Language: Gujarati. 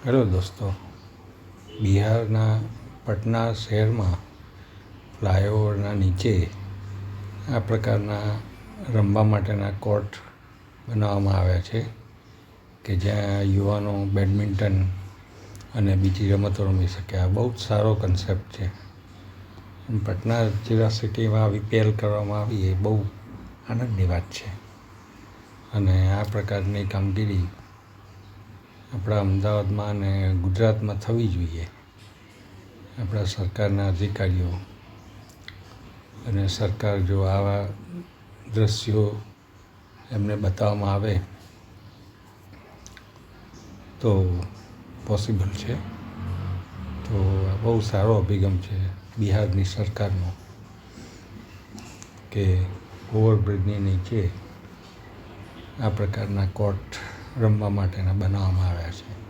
હેલો દોસ્તો, બિહારના પટના શહેરમાં ફ્લાયઓવરના નીચે આ પ્રકારના રમવા માટેના કોર્ટ બનાવવામાં આવ્યા છે કે જ્યાં યુવાનો બેડમિન્ટન અને બીજી રમતો રમી શકે. આ બહુ જ સારો કન્સેપ્ટ છે. પટના જેવા સિટીમાં આવી પહેલ કરવામાં આવી એ બહુ આનંદની વાત છે. અને આ પ્રકારની કામગીરી આપણા અમદાવાદમાં અને ગુજરાતમાં થવી જોઈએ. આપણા સરકારના અધિકારીઓ અને સરકાર જો આવા દૃશ્યો એમને બતાવવામાં આવે તો પોસિબલ છે. તો આ બહુ સારો અભિગમ છે બિહારની સરકારનો કે ઓવરબ્રિજની નીચે આ પ્રકારના કોર્ટ રમવા માટેના બનાવવામાં આવ્યા છે.